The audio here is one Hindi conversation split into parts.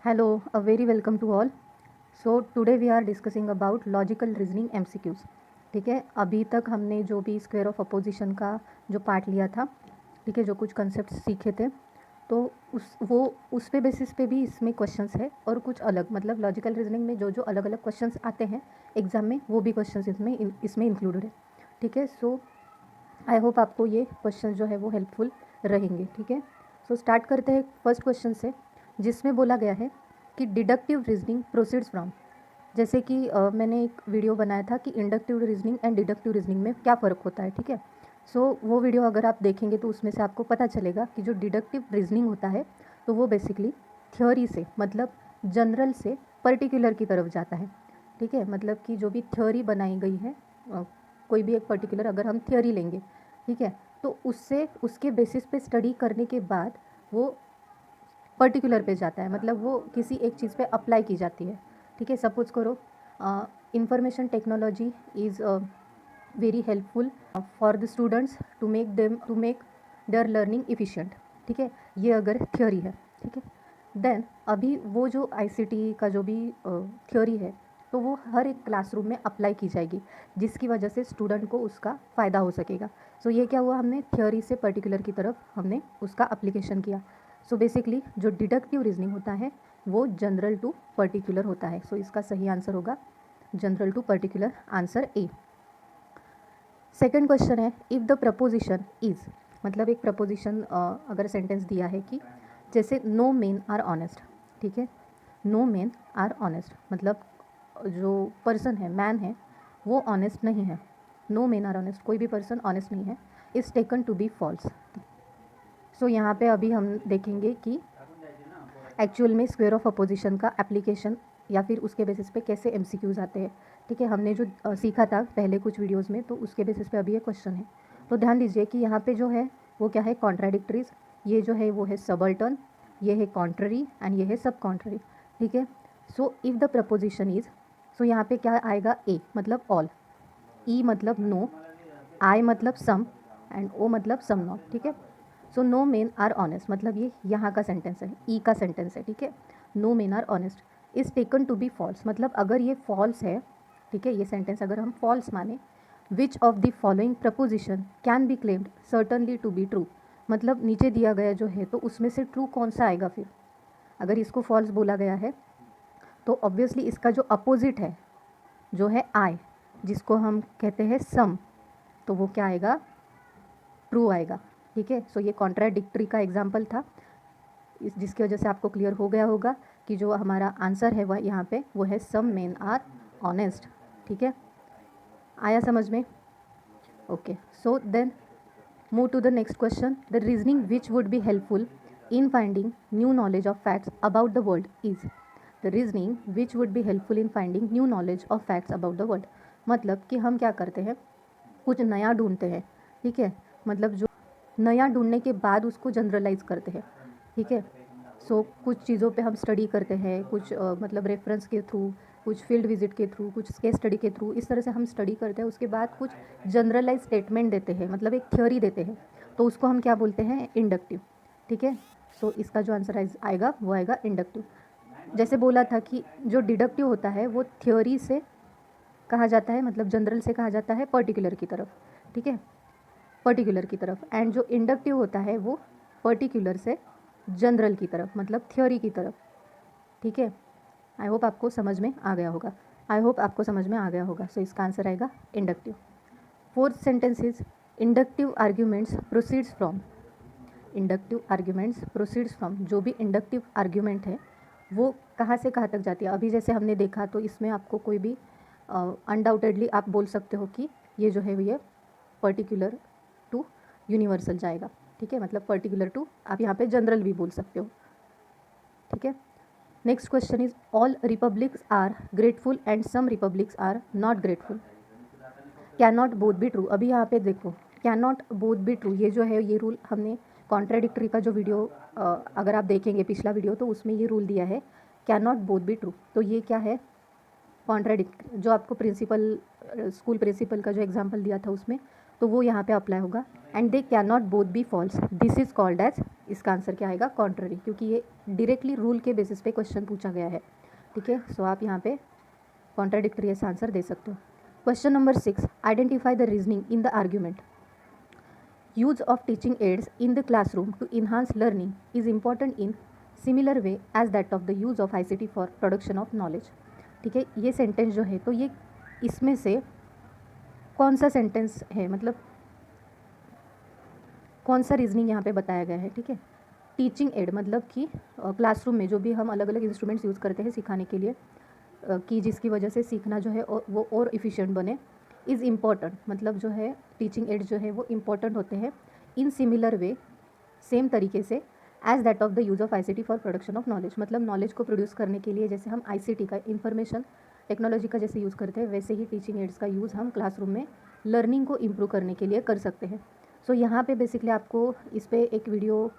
Hello, a very welcome to all. So today we are discussing about logical reasoning MCQs. ठीक है, अभी तक हमने जो भी स्क्वायर ऑफ अपोजिशन का जो पार्ट लिया था, ठीक है, जो कुछ कंसेप्ट सीखे थे, तो उस पे बेसिस पे भी इसमें क्वेश्चंस है और कुछ अलग मतलब लॉजिकल रीजनिंग में जो जो अलग अलग क्वेश्चंस आते हैं एग्जाम में वो भी क्वेश्चंस इसमें इंक्लूडेड है. ठीक है, सो आई होप आपको ये क्वेश्चन जो है वो हेल्पफुल रहेंगे. ठीक है, सो स्टार्ट करते हैं फर्स्ट क्वेश्चन से, जिसमें बोला गया है कि डिडक्टिव रीजनिंग प्रोसीड्स फ्रॉम. जैसे कि मैंने एक वीडियो बनाया था कि inductive reasoning and deductive reasoning में क्या फ़र्क होता है. ठीक है, सो वो वीडियो अगर आप देखेंगे तो उसमें से आपको पता चलेगा कि जो डिडक्टिव रीजनिंग होता है तो वो बेसिकली थ्योरी से मतलब जनरल से पर्टिकुलर की तरफ जाता है. ठीक है, मतलब कि जो भी थ्योरी बनाई गई है, कोई भी एक पर्टिकुलर अगर हम थ्योरी लेंगे, ठीक है, तो उससे उसके बेसिस पे स्टडी करने के बाद वो पर्टिकुलर पे जाता है, मतलब वो किसी एक चीज़ पे अप्लाई की जाती है. ठीक है, सपोज करो information technology is very helpful for the students to make their learning efficient. ठीक है, ये अगर थ्योरी है. ठीक है, देन अभी वो जो आईसीटी का जो भी थ्योरी है तो वो हर एक क्लासरूम में अप्लाई की जाएगी, जिसकी वजह से स्टूडेंट को उसका फ़ायदा हो सकेगा. सो ये क्या हुआ, हमने थ्योरी से पर्टिकुलर की तरफ हमने उसका अप्लीकेशन किया. सो बेसिकली जो डिडक्टिव रीजनिंग होता है वो जनरल टू पर्टिकुलर होता है. सो इसका सही आंसर होगा general to particular, answer A. Second question है, इफ़ द प्रपोजिशन इज़, मतलब एक प्रपोजिशन अगर सेंटेंस दिया है कि जैसे नो मेन आर ऑनेस्ट. ठीक है, नो मेन आर ऑनेस्ट मतलब जो पर्सन है, मैन है, वो ऑनेस्ट नहीं है. नो मेन आर ऑनेस्ट, कोई भी पर्सन ऑनेस्ट नहीं है. Is taken to be false. So यहाँ पे अभी हम देखेंगे कि एक्चुअल में स्क्वायर ऑफ अपोजिशन का एप्लीकेशन या फिर उसके बेसिस पे कैसे एमसीक्यूज आते हैं. ठीक है, हमने जो सीखा था पहले कुछ वीडियोस में, तो उसके बेसिस पे अभी ये क्वेश्चन है. तो ध्यान दीजिए कि यहाँ पे जो है वो क्या है, कॉन्ट्राडिक्टरीज. ये जो है वो है सबल्टर्न, ये है कॉन्ट्ररी एंड ये है सब कॉन्ट्ररी. ठीक है, so if the proposition is, so यहाँ पे क्या आएगा, ए मतलब ऑल, ई मतलब नो, आई मतलब सम एंड ओ मतलब सम नॉट. ठीक है, so no men are honest मतलब ये यहाँ का सेंटेंस है, ई का सेंटेंस है. ठीक है, no men are honest is taken to be false मतलब अगर ये फॉल्स है, ठीक है, ये सेंटेंस अगर हम फॉल्स माने, which of the following proposition can be claimed certainly to be true. मतलब नीचे दिया गया जो है तो उसमें से ट्रू कौन सा आएगा. फिर अगर इसको फॉल्स बोला गया है तो ऑब्वियसली इसका जो अपोजिट है जो है आई, जिसको हम कहते हैं सम, तो वो क्या आएगा, ट्रू आएगा. ठीक है, सो ये कॉन्ट्राडिक्टरी का एग्जाम्पल था, जिसकी वजह से आपको क्लियर हो गया होगा कि जो हमारा आंसर है वह यहाँ पे वो है सम मेन आर ऑनेस्ट. ठीक है, आया समझ में. Okay, so then move to the next question. The reasoning which would be helpful in finding new knowledge of facts about the world is. The reasoning which would be helpful in finding new knowledge of facts about the world, मतलब कि हम क्या करते हैं, कुछ नया ढूंढते हैं. ठीक है, मतलब जो नया ढूंढने के बाद उसको जनरलाइज करते हैं. ठीक है, सो कुछ चीज़ों पे हम स्टडी करते हैं, कुछ मतलब रेफरेंस के थ्रू, कुछ फील्ड विजिट के थ्रू, कुछ केस स्टडी के थ्रू, इस तरह से हम स्टडी करते हैं. उसके बाद कुछ जनरलाइज स्टेटमेंट देते हैं, मतलब एक थ्योरी देते हैं, तो उसको हम क्या बोलते हैं, इंडक्टिव. ठीक है, सो इसका जो आंसर आएगा वो आएगा इंडक्टिव. जैसे बोला था कि जो डिडक्टिव होता है वो थ्योरी से कहा जाता है, मतलब जनरल से कहा जाता है पर्टिकुलर की तरफ. ठीक है, पर्टिकुलर की तरफ. एंड जो इंडक्टिव होता है वो पर्टिकुलर से जनरल की तरफ, मतलब थ्योरी की तरफ. ठीक है, आई होप आपको समझ में आ गया होगा, आई होप आपको समझ में आ गया होगा. सो इसका आंसर आएगा inductive. Fourth sentence is inductive arguments proceeds from. Inductive arguments proceeds from, जो भी इंडक्टिव आर्ग्यूमेंट है वो कहाँ से कहाँ तक जाती है. अभी जैसे हमने देखा तो इसमें आपको कोई भी अनडाउटेडली आप बोल सकते हो कि ये जो है ये पर्टिकुलर टू यूनिवर्सल जाएगा. ठीक है, मतलब पर्टिकुलर टू आप यहाँ पे जनरल भी बोल सकते हो. ठीक है, next question is all republics are grateful and some republics are not grateful. Can not both be true. अभी यहाँ पे देखो, can not both be true, ये जो है ये रूल हमने कॉन्ट्राडिक्टरी का जो वीडियो अगर आप देखेंगे पिछला वीडियो तो उसमें ये रूल दिया है can not both be true. तो ये क्या है, कॉन्ट्राडिक्ट. जो आपको प्रिंसिपल स्कूल प्रिंसिपल का जो एग्जांपल दिया था उसमें तो वो यहाँ पे अप्लाई होगा। And they can not both be false, this is called as, इसका आंसर क्या आएगा, कॉन्ट्ररी, क्योंकि ये डायरेक्टली रूल के बेसिस पे क्वेश्चन पूछा गया है। ठीक है, सो आप यहाँ पे कॉन्ट्राडिक्टरी ऐसा आंसर दे सकते हो। Question number 6, identify the reasoning in the argument. Use of teaching aids in the classroom to enhance learning is important in similar way as that of the use of ICT for production of knowledge. ठीक है, ये सेंटेंस जो है तो ये इसमें से कौन सा सेंटेंस है, मतलब कौन सा रीजनिंग यहाँ पे बताया गया है। ठीक है, टीचिंग एड मतलब कि क्लासरूम में जो भी हम अलग अलग इंस्ट्रूमेंट्स यूज़ करते हैं सिखाने के लिए, कि जिसकी वजह से सीखना जो है वो और इफ़िशिएंट बने, इज़ इम्पॉर्टेंट मतलब जो है टीचिंग एड जो है वो इम्पॉर्टेंट होते हैं इन सिमिलर वे, सेम तरीके से, as that of the use of ICT for production of knowledge, मतलब नॉलेज को प्रोड्यूस करने के लिए जैसे हम ICT का, इंफॉर्मेशन टेक्नोलॉजी का जैसे यूज़ करते हैं, वैसे ही टीचिंग एड्स का यूज़ हम क्लासरूम में लर्निंग को इम्प्रूव करने के लिए कर सकते हैं। सो यहाँ पे बेसिकली आपको इस पर एक वीडियो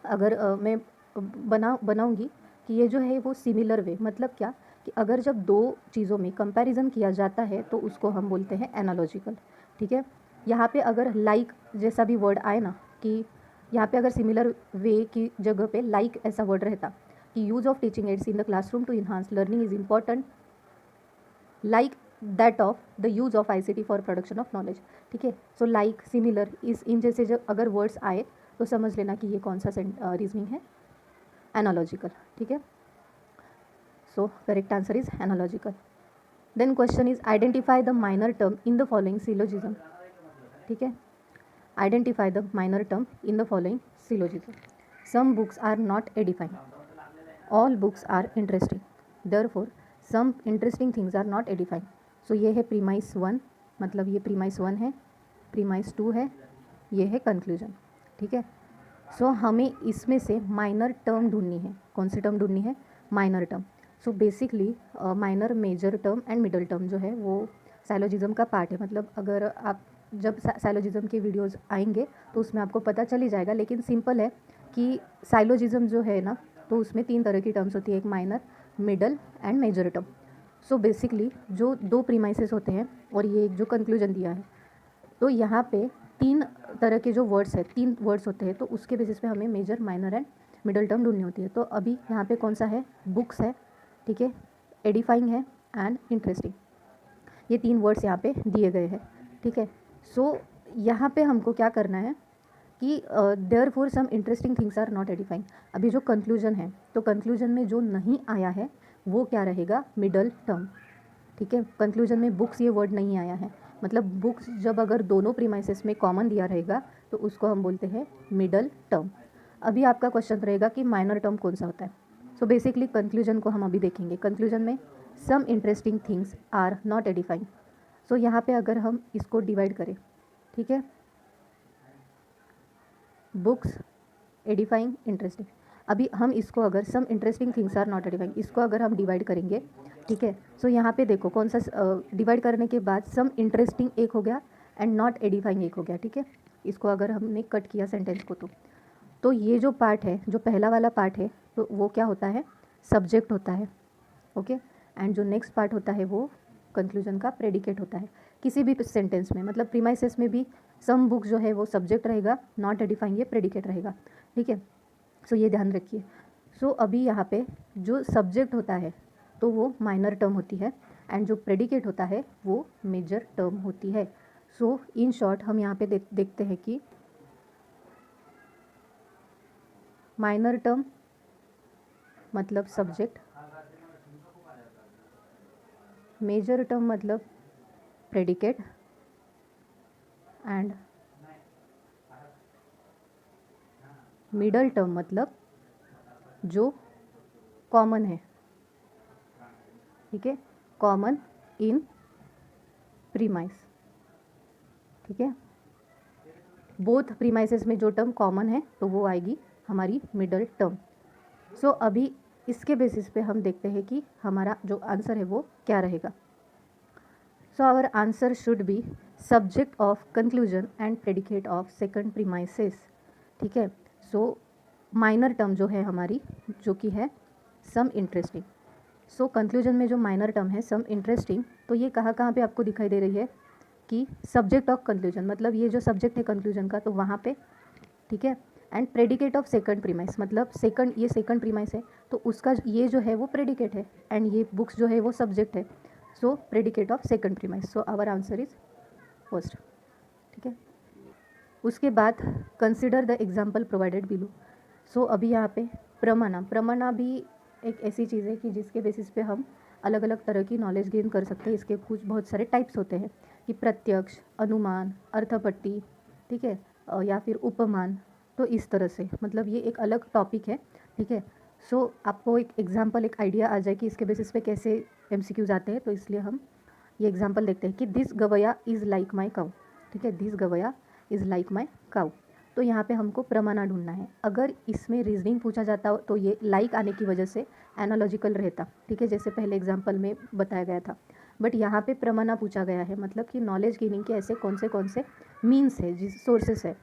अगर मैं बनाऊँगी कि ये जो है वो सिमिलर वे, मतलब क्या कि अगर जब दो चीज़ों में कंपैरिजन किया जाता है तो उसको हम बोलते हैं एनालॉजिकल। ठीक है, यहाँ पे अगर लाइक जैसा भी वर्ड आए ना, कि यहाँ पे अगर सिमिलर वे की जगह पे लाइक ऐसा वर्ड रहता कि use of teaching aids in the classroom to enhance learning is important like that of the use of ICT for production of knowledge. ठीक है, सो लाइक, सिमिलर, इस इन जैसे जब अगर वर्ड्स आए तो समझ लेना कि ये कौन सा रीजनिंग है, एनालॉजिकल। ठीक है, so correct answer is analogical. Then question is identify the minor term in the following syllogism. ठीक है, identify the minor term in the following syllogism. Some books are not edifying, all books are interesting, therefore some interesting things are not edifying. So ये है प्रीमाइस 1, मतलब ये प्रीमाइस 1 है, प्रीमाइस 2 है, ये है कंक्लूजन। ठीक है, सो हमें इसमें से माइनर टर्म ढूंढनी है। कौन सी टर्म ढूंढनी है, minor term. So basically minor, major term and middle term जो है वो साइलोजिज्म का पार्ट है। मतलब अगर आप जब साइलोजिज्म के वीडियोस आएंगे तो उसमें आपको पता चल ही जाएगा, लेकिन सिंपल है कि साइलोजिज्म जो है ना तो उसमें 3 तरह की टर्म्स होती है, एक minor, middle and major term. So basically जो 2 प्रीमाइसेस होते हैं और ये जो कंक्लूजन दिया है, तो यहाँ पे 3 तरह के जो वर्ड्स है, 3 वर्ड्स होते हैं, तो उसके बेसिस पे हमें major, minor and middle term ढूंढनी होती है। तो अभी यहाँ पे कौन सा है, बुक्स है। ठीक है, एडिफाइंग है एंड इंटरेस्टिंग, ये 3 वर्ड्स यहाँ पे दिए गए हैं। ठीक है, सो यहाँ पे हमको क्या करना है कि therefore some interesting things are not edifying. अभी जो कंक्लूजन है, तो कंक्लूजन में जो नहीं आया है वो क्या रहेगा, मिडल टर्म। ठीक है, कंक्लूजन में बुक्स ये वर्ड नहीं आया है, मतलब बुक्स जब अगर दोनों प्रीमाइसेस में कॉमन दिया रहेगा तो उसको हम बोलते हैं मिडल टर्म। अभी आपका क्वेश्चन रहेगा कि माइनर टर्म कौन सा होता है। सो बेसिकली कंक्लूजन को हम अभी देखेंगे। कंक्लूजन में some interesting things are not edifying. So यहाँ पे अगर हम इसको डिवाइड करें, ठीक है, बुक्स, एडिफाइंग, इंटरेस्टिंग। अभी हम इसको अगर some interesting things are not edifying, इसको अगर हम डिवाइड करेंगे, ठीक है, सो यहाँ पे देखो कौन सा डिवाइड करने के बाद सम इंटरेस्टिंग एक हो गया एंड नॉट एडिफाइंग एक हो गया। ठीक है, इसको अगर हमने कट किया सेंटेंस को, तो ये जो पार्ट है, जो पहला वाला पार्ट है, तो वो क्या होता है, सब्जेक्ट होता है। ओके, एंड जो नेक्स्ट पार्ट होता है वो कंक्लूजन का प्रेडिकेट होता है। किसी भी सेंटेंस में, मतलब प्रीमाइसेस में भी सम बुक जो है वो सब्जेक्ट रहेगा, नॉट एडिफाइंग ये प्रेडिकेट रहेगा। ठीक है, सो ये ध्यान रखिए। सो अभी यहाँ पे जो सब्जेक्ट होता है तो वो माइनर टर्म होती है एंड जो प्रेडिकेट होता है वो मेजर टर्म होती है। सो इन शॉर्ट हम यहाँ पे देखते हैं कि माइनर टर्म मतलब सब्जेक्ट, मेजर टर्म मतलब प्रेडिकेट एंड मिडल टर्म मतलब जो कॉमन है। ठीक है, कॉमन इन प्रीमाइस। ठीक है, बोथ प्रीमाइसेस में जो टर्म कॉमन है तो वो आएगी हमारी मिडल टर्म। सो अभी इसके बेसिस पे हम देखते हैं कि हमारा जो आंसर है वो क्या रहेगा। So our answer should be subject of conclusion and predicate of second premises. ठीक है, सो माइनर टर्म जो है हमारी, जो कि है सम इंटरेस्टिंग। सो कंक्लूजन में जो माइनर टर्म है सम इंटरेस्टिंग, तो ये कहाँ कहाँ पे आपको दिखाई दे रही है कि सब्जेक्ट ऑफ कंक्लूजन, मतलब ये जो सब्जेक्ट है कंक्लूजन का तो वहाँ पे, ठीक है। And predicate of second premise, मतलब सेकंड, ये सेकंड प्रीमाइस है तो उसका ये जो है वो प्रेडिकेट है एंड ये बुक्स जो है वो सब्जेक्ट है। So predicate of second premise, so our answer is first, ठीक है। उसके बाद consider the example provided below. So अभी यहाँ पे प्रमाणा भी एक ऐसी चीज़ है कि जिसके बेसिस पे हम अलग अलग तरह की नॉलेज गेन कर सकते हैं। इसके कुछ बहुत सारे टाइप्स होते हैं कि प्रत्यक्ष, अनुमान, अर्थपट्टी, ठीक है, या फिर उपमान। तो इस तरह से मतलब ये एक अलग टॉपिक है, ठीक है। सो आपको एक एग्जाम्पल, एक आइडिया आ जाए कि इसके बेसिस पे कैसे MCQs आते हैं, तो इसलिए हम ये एग्जाम्पल देखते हैं कि दिस गवया इज़ लाइक माई काउ, ठीक है, दिस गवया इज़ लाइक माई काउ। तो यहाँ पे हमको प्रमाणा ढूंढना है। अगर इसमें रीजनिंग पूछा जाता तो ये लाइक आने की वजह से एनालॉजिकल रहता, ठीक है, जैसे पहले एग्जाम्पल में बताया गया था। बट यहाँ पे प्रमाणा पूछा गया है, मतलब कि नॉलेज गेनिंग के ऐसे कौन से मीन्स है, जिस सोर्सेस है,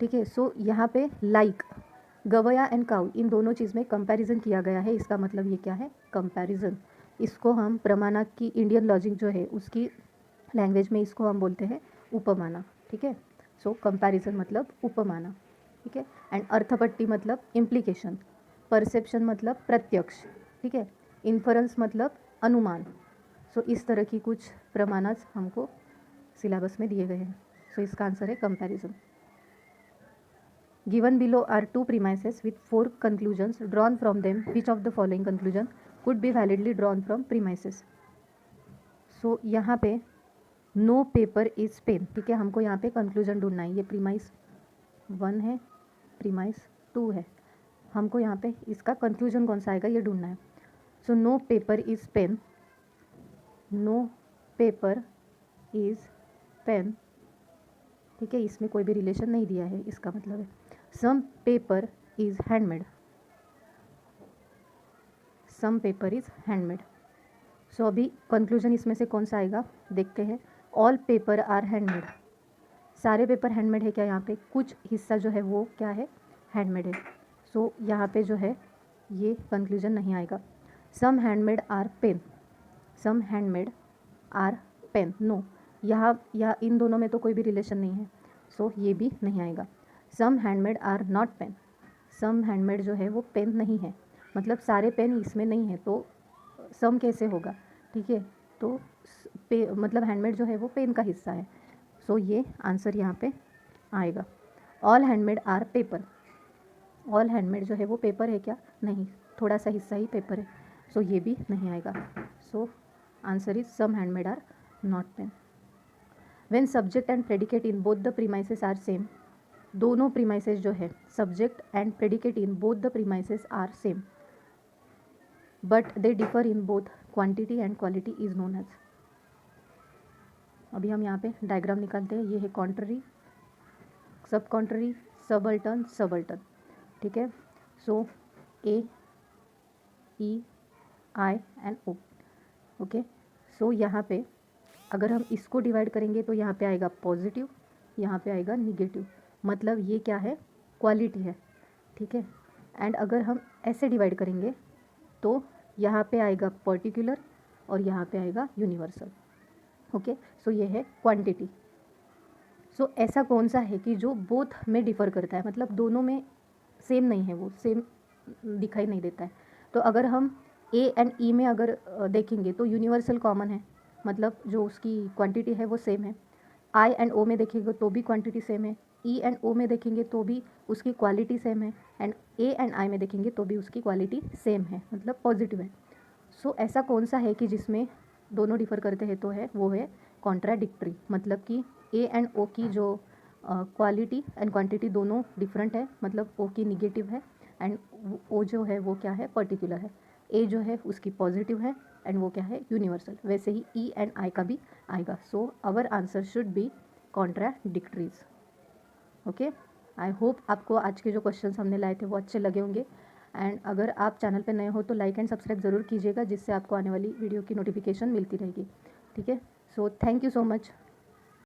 ठीक है। सो यहाँ पे लाइक, गवया एंड काउ, इन दोनों चीज़ में कंपैरिजन किया गया है, इसका मतलब ये क्या है, कंपैरिजन। इसको हम प्रमाणा की इंडियन लॉजिक जो है उसकी लैंग्वेज में इसको हम बोलते हैं उपमाना, ठीक है। सो कंपैरिजन मतलब उपमाना, ठीक है। एंड अर्थपट्टी मतलब इम्प्लीकेशन, परसेप्शन मतलब प्रत्यक्ष, ठीक है, इन्फरेंस मतलब अनुमान। सो इस तरह की कुछ प्रमाणास हमको सिलेबस में दिए गए हैं। सो इसका आंसर है comparison. Given below are 2 premises with 4 conclusions drawn from them. Which of the following conclusion could be validly drawn from premises? सो यहाँ पे नो पेपर इज पेन, ठीक है, हमको यहाँ पे कंक्लूजन ढूंढना है। ये प्रीमाइस 1 है, प्रीमाइस 2 है, हमको यहाँ पे इसका कंक्लूजन कौन सा आएगा ये ढूंढना है। So no paper is pen, no paper is pen, ठीक है, इसमें कोई भी रिलेशन नहीं दिया है, इसका मतलब है some paper is handmade, some paper is handmade. So अभी कंक्लूजन इसमें से कौन सा आएगा देखते हैं। ऑल पेपर आर हैंडमेड, सारे पेपर हैंडमेड है क्या, यहाँ पे कुछ हिस्सा जो है वो क्या है, हैंडमेड है। सो यहाँ पे जो है ये कंक्लूजन नहीं आएगा। Some handmade are pen, some handmade are pen, no, यहाँ इन दोनों में तो कोई भी रिलेशन नहीं है, सो ये भी नहीं आएगा। Some handmade are not pen, some handmade जो है वो पेन नहीं है, मतलब सारे पेन इसमें नहीं है, तो सम कैसे होगा, ठीक है। तो मतलब हैंडमेड जो है वो पेन का हिस्सा है, सो ये आंसर यहाँ पे आएगा। All handmade are paper, all handmade जो है वो पेपर है क्या, नहीं, थोड़ा सा हिस्सा ही पेपर है, सो ये भी नहीं आएगा। So answer is some handmade are not pen. When subject and predicate in both the premises are same, दोनों प्रीमाइसेस जो है subject and predicate in both the premises are same but they differ in both quantity and quality is known as. अभी हम यहाँ पे डायग्राम निकालते हैं। ये है कॉन्ट्ररी, सब कॉन्ट्ररी, सबल्टन, सबल्टन, ठीक है। सो ए, ई, आई एंड ओ, ओके। सो यहाँ पे अगर हम इसको डिवाइड करेंगे तो यहाँ पे आएगा पॉजिटिव, यहाँ पे आएगा निगेटिव, मतलब ये क्या है, क्वालिटी है, ठीक है। एंड अगर हम ऐसे डिवाइड करेंगे तो यहाँ पे आएगा पर्टिकुलर और यहाँ पे आएगा यूनिवर्सल, ओके। सो ये है क्वांटिटी। सो ऐसा कौन सा है कि जो बोथ में डिफ़र करता है, मतलब दोनों में सेम नहीं है, वो सेम दिखाई नहीं देता है। तो अगर हम ए एंड ई में अगर देखेंगे तो यूनिवर्सल कॉमन है, मतलब जो उसकी क्वांटिटी है वो सेम है। आई एंड ओ में देखेंगे तो भी क्वांटिटी सेम है, ई एंड ओ में देखेंगे तो भी उसकी क्वालिटी सेम है, एंड ए एंड आई में देखेंगे तो भी उसकी क्वालिटी सेम है, मतलब पॉजिटिव है। सो ऐसा कौन सा है कि जिसमें दोनों डिफ़र करते हैं, तो है वो है कॉन्ट्राडिक्टरी, मतलब कि ए एंड ओ की जो क्वालिटी एंड क्वांटिटी दोनों डिफरेंट है, मतलब ओ की निगेटिव है एंड ओ जो है वो क्या है, पर्टिकुलर है। ए जो है उसकी पॉजिटिव है एंड वो क्या है, यूनिवर्सल। वैसे ही ई एंड आई का भी आएगा। So our answer should be contradictories, okay. I hope आपको आज के जो क्वेश्चंस हमने लाए थे वो अच्छे लगे होंगे। एंड अगर आप चैनल पे नए हो तो लाइक एंड सब्सक्राइब ज़रूर कीजिएगा, जिससे आपको आने वाली वीडियो की नोटिफिकेशन मिलती रहेगी, ठीक है। So thank you so much.